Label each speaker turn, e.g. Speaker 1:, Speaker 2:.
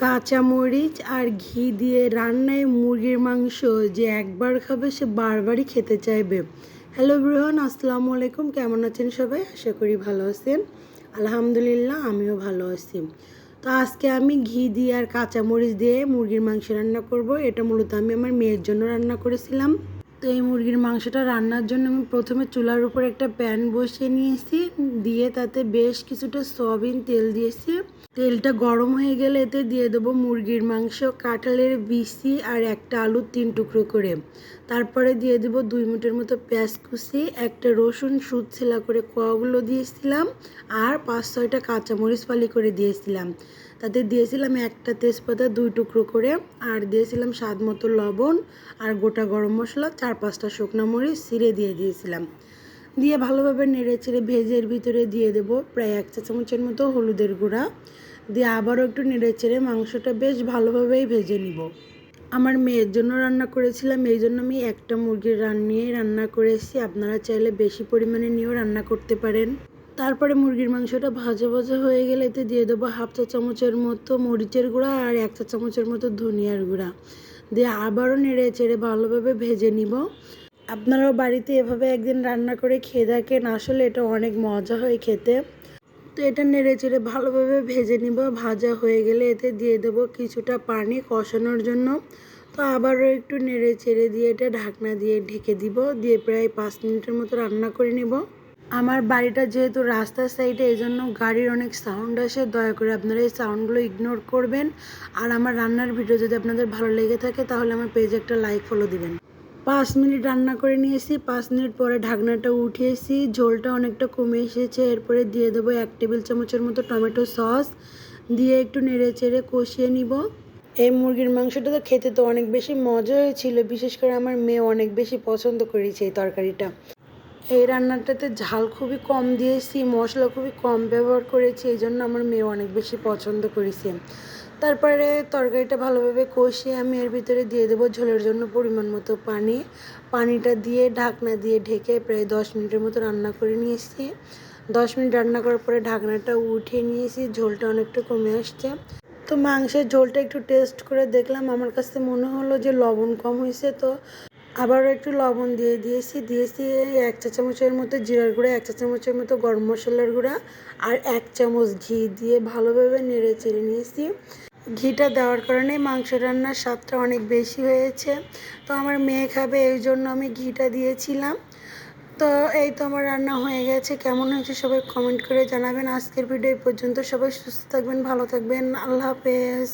Speaker 1: কাঁচামরিচ আর ঘি দিয়ে রান্নায় মুরগির মাংস যে একবার খাবে সে বারবারই খেতে চাইবে। হ্যালো এভরিওয়ান, আসসালামু আলাইকুম। কেমন আছেন সবাই? আশা করি ভালো আছেন। আলহামদুলিল্লাহ, আমিও ভালো আছি। তো আজকে আমি ঘি দিয়ে আর কাঁচামরিচ দিয়ে মুরগির মাংস রান্না করব। এটা মূলত আমি আমার মেয়ের জন্য রান্না করেছিলাম। তো এই মুরগির মাংসটা রান্নার জন্য আমি প্রথমে চুলার উপর একটা প্যান বসিয়ে নিয়েছি, দিয়ে তাতে বেশ কিছুটা সয়াবিন তেল দিয়েছি। তেলটা গরম হয়ে গেলে এতে দিয়ে দেবো মুরগির মাংস, কাঁঠালের বিচি আর একটা আলু 3 টুকরো করে। তারপরে দিয়ে দেবো 2 মিনিটের মতো পেঁয়াজ কুচি, একটা রসুন ছিলা করে কোয়াগুলো দিয়েছিলাম, আর 5-6টা কাঁচামরিচ ফালি করে দিয়েছিলাম। তাতে দিয়েছিলাম একটা তেজপাতা 2 টুকরো করে, আর দিয়েছিলাম স্বাদ মতো লবণ, আর গোটা গরম মশলা 4-5টা শুকনো মরিচ ছিঁড়ে দিয়েছিলাম। দিয়ে ভালোভাবে নেড়ে চেড়ে ভেজের ভিতরে দিয়ে দেবো প্রায় 1 চা চামচের মতো হলুদের গুঁড়া। দিয়ে আবারও একটু নেড়ে চেড়ে মাংসটা বেশ ভালোভাবেই ভেজে নিব। আমার মেয়ের জন্য রান্না করেছিলাম, এই জন্য আমি একটা মুরগির নিয়েই রান্না করেছি। আপনারা চাইলে বেশি পরিমাণে নিয়েও রান্না করতে পারেন। তারপরে মুরগির মাংসটা ভাজা ভাজা হয়ে গেলে এতে দিয়ে দেবো 1/2 চা চামচের মতো মরিচের গুঁড়া আর 1 চা চামচের মতো ধনিয়ার গুঁড়া। দিয়ে আবারও নেড়ে চেড়ে ভালোভাবে ভেজে নিব। আপনারাও বাড়িতে এভাবে একদিন রান্না করে খেয়ে দেখেন, আসলে এটা অনেক মজা হয় খেতে। তো এটা নেড়ে চেড়ে ভালোভাবে ভেজে নিব। ভাজা হয়ে গেলে এতে দিয়ে দেবো কিছুটা পানি কষানোর জন্য। তো আবারও একটু নেড়ে চেড়ে দিয়ে এটা ঢাকনা দিয়ে ঢেকে দিব, দিয়ে প্রায় 5 মিনিটের মতো রান্না করে নিব। আমার বাড়িটা যেহেতু রাস্তার সাইডে, এই জন্য গাড়ির অনেক সাউন্ড আসে, দয়া করে আপনারা এই সাউন্ডগুলো ইগনোর করবেন। আর আমার রান্নার ভিডিও যদি আপনাদের ভালো লেগে থাকে তাহলে আমার পেজে একটা লাইক ফলো দিবেন। 5 মিনিট রান্না করে নিয়েছি। 5 মিনিট পরে ঢাকনাটা উঠিয়েছি, ঝোলটা অনেকটা কমে এসেছে। এরপরে দিয়ে দেবো 1 টেবিল চামচের মতো টমেটো সস, দিয়ে একটু নেড়ে চেড়ে কষিয়ে নিব। এই মুরগির মাংসটা তো খেতে তো অনেক বেশি মজা হয়েছিল, বিশেষ করে আমার মেয়ে অনেক বেশি পছন্দ করেছে এই তরকারিটা। এই রান্নাটাতে ঝাল খুবই কম দিয়েছি, মশলা খুবই কম ব্যবহার করেছি, এই জন্য আমার মেয়ে অনেক বেশি পছন্দ করেছে। তারপরে তরকারিটা ভালোভাবে কষিয়ে আমি এর ভিতরে দিয়ে দেবো ঝোলের জন্য পরিমাণ মতো পানি। পানিটা দিয়ে ঢাকনা দিয়ে ঢেকে প্রায় 10 মিনিটের মতো রান্না করে নিয়েছি। 10 মিনিট রান্না করার পরে ঢাকনাটা উঠিয়ে নিয়েছি, ঝোলটা অনেকটা কমে আসছে। তো মাংসের ঝোলটা একটু টেস্ট করে দেখলাম, আমার কাছে মনে হলো যে লবণ কম হয়েছে। তো আবারও একটু লবণ দিয়েছি 1 চা চামচের মতো জিরার গুঁড়া, 1 চা চামচের মতো গরম মশলার গুঁড়া, আর 1 চামচ ঘি দিয়ে ভালোভাবে নেড়ে চেড়ে নিয়েছি। ঘিটা দেওয়ার কারণে মাংস রান্নার স্বাদটা অনেক বেশি হয়েছে। তো আমার মেয়ে খাবে, এই জন্য আমি ঘিটা দিয়েছিলাম। তো এই তো আমার রান্না হয়ে গেছে। কেমন হয়েছে সবাই কমেন্ট করে জানাবেন। আজকের ভিডিও এই পর্যন্ত। সবাই সুস্থ থাকবেন, ভালো থাকবেন। আল্লাহ হাফেজ।